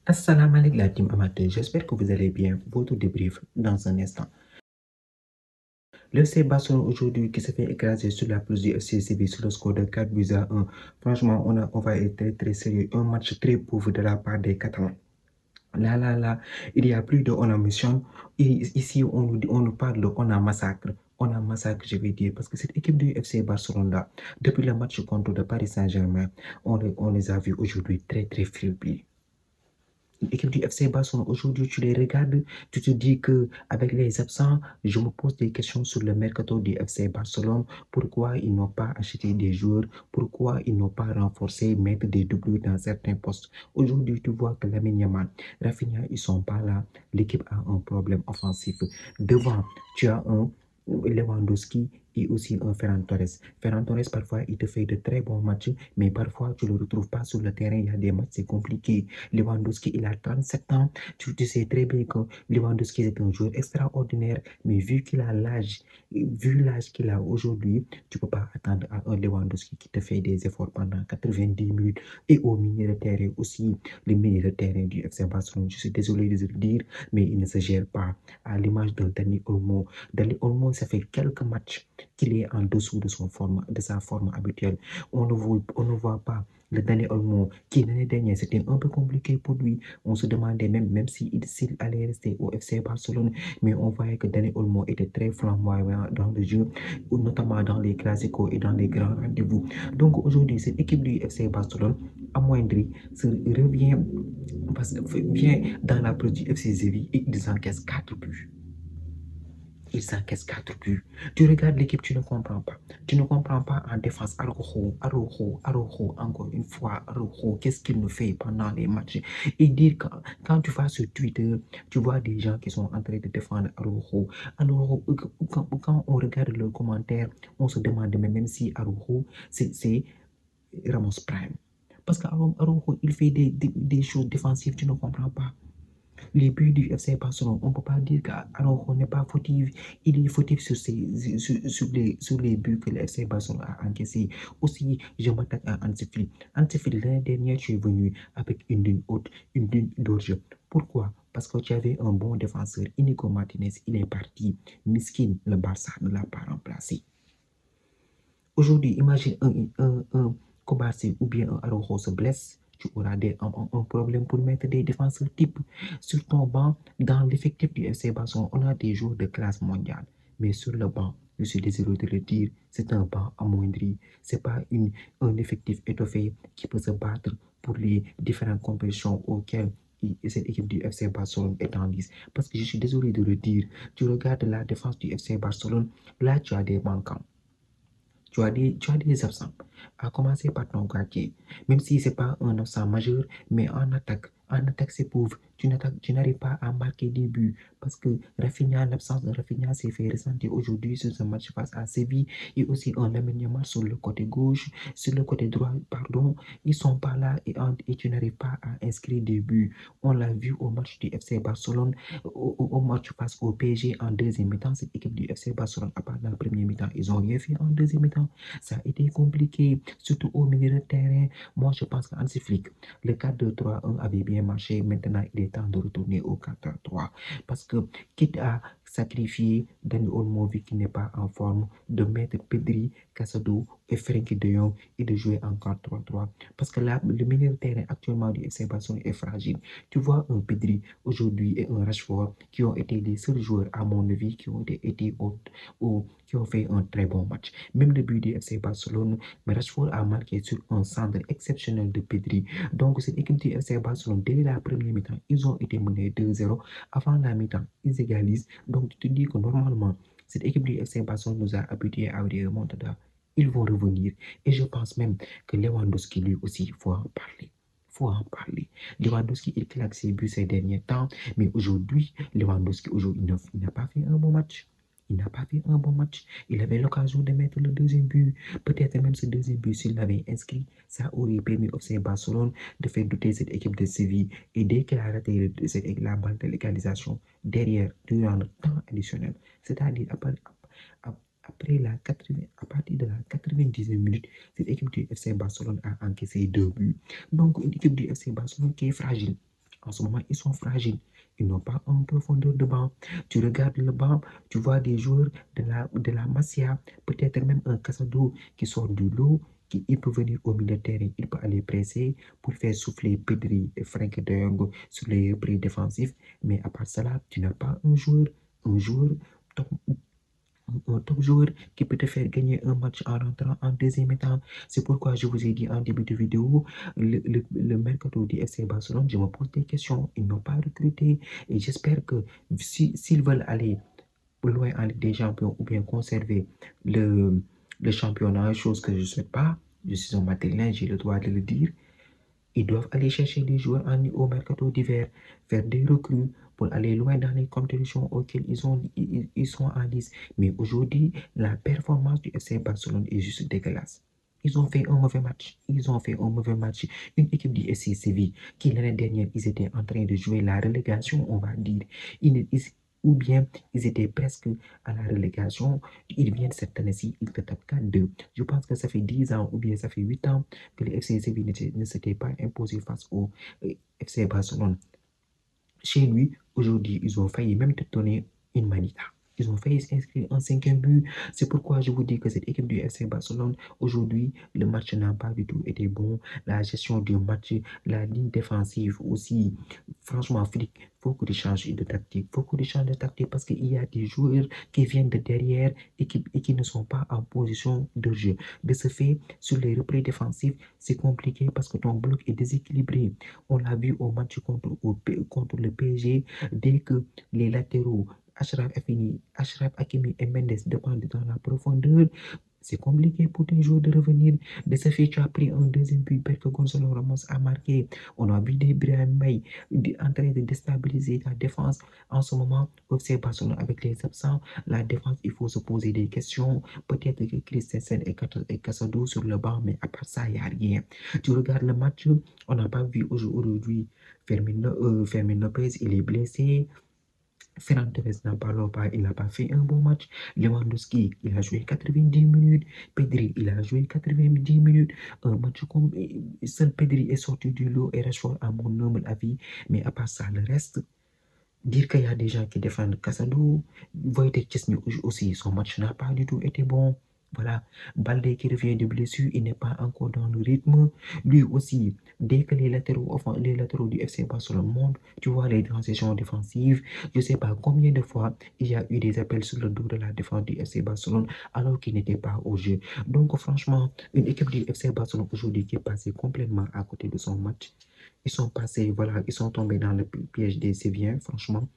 Assalamu alaikum la team amateur, j'espère que vous allez bien. Votre débrief dans un instant. Le FC Barcelone aujourd'hui qui se fait écraser sur la pelouse du FC Séville sur le score de 4 buts à 1. Franchement, on va être très sérieux. Un match très pauvre de la part des Catalans. Là, il y a plus de on a mission. Ici, on nous parle de on a massacre. On a massacre, je vais dire, parce que cette équipe du FC Barcelone-là, depuis le match contre le Paris Saint-Germain, on les a vus aujourd'hui très faiblis. L'équipe du FC Barcelone, aujourd'hui, tu les regardes, tu te dis que avec les absents, je me pose des questions sur le mercato du FC Barcelone. Pourquoi ils n'ont pas acheté des joueurs? Pourquoi ils n'ont pas renforcé, mettre des doublures dans certains postes? Aujourd'hui, tu vois que Lamine Yamal, Rafinha, ils sont pas là. L'équipe a un problème offensif. Devant, tu as un Lewandowski et aussi un Ferran Torres. Ferran Torres, parfois, il te fait de très bons matchs, mais parfois, tu ne le retrouves pas sur le terrain. Il y a des matchs, c'est compliqué. Lewandowski, il a 37 ans. Tu sais très bien que Lewandowski est un joueur extraordinaire, mais vu qu'il a l'âge, vu l'âge qu'il a aujourd'hui, tu ne peux pas attendre à un Lewandowski qui te fait des efforts pendant 90 minutes. Et au milieu de terrain aussi, le milieu de terrain du FC Barcelone, je suis désolé de le dire, mais il ne se gère pas. À l'image de Dani Olmo. Dani Olmo, ça fait quelques matchs qu'il est en dessous de sa forme habituelle. On ne voit pas le Dani Olmo, qui l'année dernière, c'était un peu compliqué pour lui. On se demandait même s'il allait rester au FC Barcelone, mais on voyait que Dani Olmo était très flamboyant dans le jeu, notamment dans les classicos et dans les grands rendez-vous. Donc aujourd'hui, cette équipe du FC Barcelone, amoindrie, revient vient dans la pelouse du FC Séville et ils encaissent 4 buts. Ils encaissent 4 buts. Tu regardes l'équipe, tu ne comprends pas. Tu ne comprends pas en défense. Araujo, encore une fois, Araujo, qu'est-ce qu'il nous fait pendant les matchs? Et dire que quand tu vas sur Twitter, tu vois des gens qui sont en train de défendre Araujo. Alors, quand on regarde le commentaire, on se demande même si Araujo, c'est Ramos Prime. Parce qu'Araujo, il fait des choses défensives, tu ne comprends pas. Les buts du FC Barcelone, on ne peut pas dire qu'Araujo n'est pas fautif. Il est fautif sur les buts que le FC Barcelone a encaissés. Aussi, je m'attaque à Hansi Flick. Hansi Flick, l'année dernière, tu es venu avec une ligne haute, une ligne d'orge. Pourquoi? Parce que tu avais un bon défenseur, Inigo Martinez, il est parti. Miskin, le Barça ne l'a pas remplacé. Aujourd'hui, imagine un Kobayashi ou bien un Araujo se blesse, tu auras un problème pour mettre des défenseurs type. Sur ton banc, dans l'effectif du FC Barcelone, on a des joueurs de classe mondiale. Mais sur le banc, je suis désolé de le dire, c'est un banc amoindri. Ce n'est pas un effectif étoffé qui peut se battre pour les différentes compétitions auxquelles cette équipe du FC Barcelone est en lice. Parce que je suis désolé de le dire, tu regardes la défense du FC Barcelone, là tu as des manquants. Tu as des absents, à commencer par ton quartier. Même si ce n'est pas un absent majeur, mais en attaque c'est pauvre. Tu n'arrives pas à marquer des buts parce que l'absence de Rafinha s'est fait ressentir aujourd'hui sur ce match face à Séville et aussi un aménagement sur le côté gauche, sur le côté droit, pardon. Ils ne sont pas là et tu n'arrives pas à inscrire des buts. On l'a vu au match du FC Barcelone, au match face au PSG en deuxième mi-temps. Cette équipe du FC Barcelone, à part la première mi-temps, ils n'ont rien fait en deuxième mi-temps. Ça a été compliqué, surtout au milieu de terrain. Moi, je pense qu'Hansi Flick, le 4-2-3-1 avait bien marché. Maintenant, il est temps de retourner au 4-3. Parce que, quitte à sacrifier Dani Olmo qui n'est pas en forme, de mettre Pedri, Casado et Frenkie de Jong et de jouer en 4-3-3. Parce que là, le milieu de terrain actuellement du FC Barcelone est fragile. Tu vois un Pedri aujourd'hui et un Rashford qui ont été les seuls joueurs, à mon avis, qui ont été qui ont fait un très bon match. Même le but du FC Barcelone, mais Rashford a marqué sur un centre exceptionnel de Pedri. Donc, cette équipe du FC Barcelone, dès la première mi-temps, ils ont été menés 2-0. Avant la mi-temps, ils égalisent. Donc, tu te dis que normalement, cette équipe du FC Barcelone nous a habitués à des remontadas. Ils vont revenir. Et je pense même que Lewandowski, lui aussi, il faut en parler. Faut en parler. Lewandowski, il claque ses buts ces derniers temps, mais aujourd'hui, Lewandowski, aujourd'hui, il n'a pas fait un bon match. Il n'a pas fait un bon match. Il avait l'occasion de mettre le deuxième but. Peut-être même ce deuxième but, s'il l'avait inscrit, ça aurait permis au FC Barcelone de faire douter cette équipe de Séville. Et dès qu'il a raté la balle de l'égalisation, derrière, durant le temps additionnel, c'est-à-dire à partir de la 90e minute, cette équipe du FC Barcelone a encaissé 2 buts. Donc, une équipe du FC Barcelone qui est fragile. En ce moment, ils sont fragiles. Ils n'ont pas en profondeur de banc. Tu regardes le banc, tu vois des joueurs de la Masia, peut-être même un Casado qui sort du lot, il peut venir au milieu de terrain, il peut aller presser pour faire souffler Pedri et Frank de Jong sur les reprises défensifs. Mais à part cela, tu n'as pas un joueur top, un top joueur qui peut te faire gagner un match en rentrant en deuxième mi-temps. C'est pourquoi je vous ai dit en début de vidéo, le mercato du FC Barcelone, je me pose des questions. Ils n'ont pas recruté et j'espère que s'ils veulent aller loin en Ligue des Champions ou bien conserver le championnat, chose que je ne souhaite pas, je suis un Madrilène, j'ai le droit de le dire, ils doivent aller chercher des joueurs au mercato d'hiver, faire des recrues pour aller loin dans les compétitions auxquelles ils sont en lice. Mais aujourd'hui, la performance du FC Barcelone est juste dégueulasse. Ils ont fait un mauvais match. Ils ont fait un mauvais match. Une équipe du FC Séville qui l'année dernière, ils étaient en train de jouer la relégation, on va dire. Ou bien ils étaient presque à la relégation. Ils viennent cette année-ci, ils te tapent 4-2. Je pense que ça fait 10 ans ou bien ça fait 8 ans que le FC Séville ne s'était pas imposé face au FC Barcelone. Chez lui, aujourd'hui, ils ont failli même te donner une manita. Ils ont failli s'inscrire en 5e but. C'est pourquoi je vous dis que cette équipe du FC Barcelone, aujourd'hui, le match n'a pas du tout été bon. La gestion du match, la ligne défensive aussi, franchement, Flick, il faut que tu changes de tactique. Il faut que tu changes de tactique parce qu'il y a des joueurs qui viennent de derrière et qui ne sont pas en position de jeu. De ce fait, sur les reprises défensifs, c'est compliqué parce que ton bloc est déséquilibré. On l'a vu au match contre le PSG, dès que les latéraux Achraf Hakimi et Mendes dépendent dans la profondeur, c'est compliqué pour tes joueurs de revenir. De ce fait, tu as pris un deuxième but parce que Gonzalo Ramos a marqué. On a vu des Brahim Mbaye en train de déstabiliser la défense. En ce moment, au FC Barcelone avec les absents, la défense, il faut se poser des questions. Peut-être que Christensen et Casado sur le banc, mais à part ça, il n'y a rien. Tu regardes le match, on n'a pas vu aujourd'hui Fermin Lopez, il est blessé. Ferran Torres il n'a pas fait un bon match. Lewandowski, il a joué 90 minutes. Pedri, il a joué 90 minutes. Un match comme seul Pedri est sorti du lot et Rashford à mon humble avis. Mais à part ça, le reste, dire qu'il y a des gens qui défendent Casado, Wojtek Szczesny aussi, son match n'a pas du tout été bon. Voilà, Balde qui revient de blessure, il n'est pas encore dans le rythme. Lui aussi, dès que les latéraux du FC Barcelone montent, tu vois les transitions défensives. Je ne sais pas combien de fois il y a eu des appels sur le dos de la défense du FC Barcelone alors qu'il n'était pas au jeu. Donc franchement, une équipe du FC Barcelone aujourd'hui qui est passée complètement à côté de son match. Ils sont passés, voilà, ils sont tombés dans le piège des Sévilliens, franchement.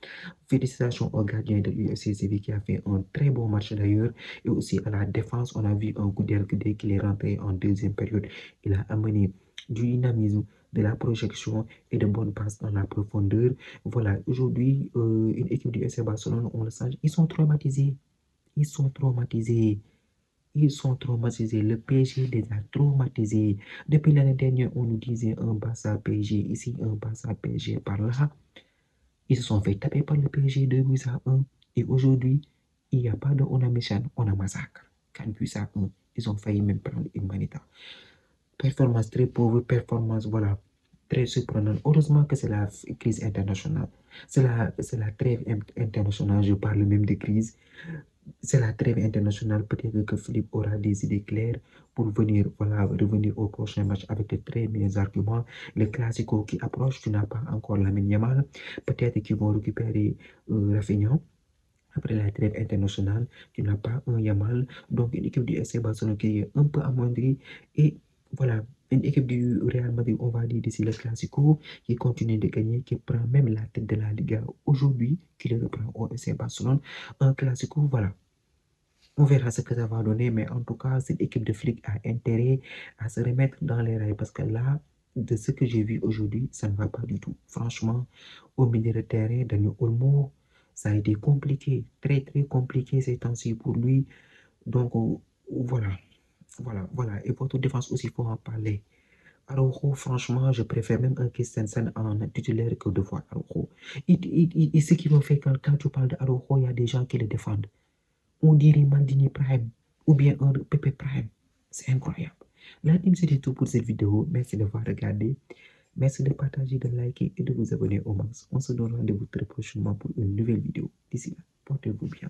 Félicitations au gardien de l'UFC Séville qui a fait un très bon match d'ailleurs. Et aussi à la défense, on a vu un coup d'aile dès qu'il est rentré en deuxième période. Il a amené du dynamisme, de la projection et de bonnes passes dans la profondeur. Voilà, aujourd'hui, une équipe du FC Barcelone, on le sent, ils sont traumatisés. Ils sont traumatisés. Ils sont traumatisés. Le PSG les a traumatisés. Depuis l'année dernière, on nous disait un Barça PSG ici, un Barça PSG par là. Ils se sont fait taper par le PSG 2 buts à 1. Et aujourd'hui, il n'y a pas de on a méchant, on a massacre. 4 buts à 1. Ils ont failli même prendre une manita. Performance très pauvre, performance, voilà, très surprenante. Heureusement que c'est la crise internationale. C'est la trêve internationale, je parle même de crise. C'est la trêve internationale. Peut-être que Philippe aura des idées claires pour venir, voilà, revenir au prochain match avec de très meilleurs arguments. Le Classico qui approche, tu n'as pas encore Lamine Yamal. Peut-être qu'ils vont récupérer Rafinha. Après la trêve internationale, tu n'as pas un Yamal. Donc, une équipe du FC Barcelone qui est un peu amoindrie. Et voilà, une équipe du Real Madrid, on va dire d'ici le Classico, qui continue de gagner, qui prend même la tête de la Liga aujourd'hui, qui le reprend au FC Barcelone. Un Classico, voilà. On verra ce que ça va donner, mais en tout cas, cette équipe de flics a intérêt à se remettre dans les rails parce que là, de ce que j'ai vu aujourd'hui, ça ne va pas du tout. Franchement, au milieu de terrain, Daniel Olmo, ça a été compliqué, très très compliqué ces temps-ci pour lui. Donc voilà, voilà. Et votre défense aussi, il faut en parler. Araujo, franchement, je préfère même un Christensen en titulaire que de voir Araujo. Et ce qui me fait quand tu parles d'Araujo, il y a des gens qui le défendent. On dirait Maldini Prime ou bien un Pepe Prime. C'est incroyable. La team, c'était tout pour cette vidéo. Merci d'avoir regardé. Merci de partager, de liker et de vous abonner au max. On se donne rendez-vous très prochainement pour une nouvelle vidéo. D'ici là, portez-vous bien.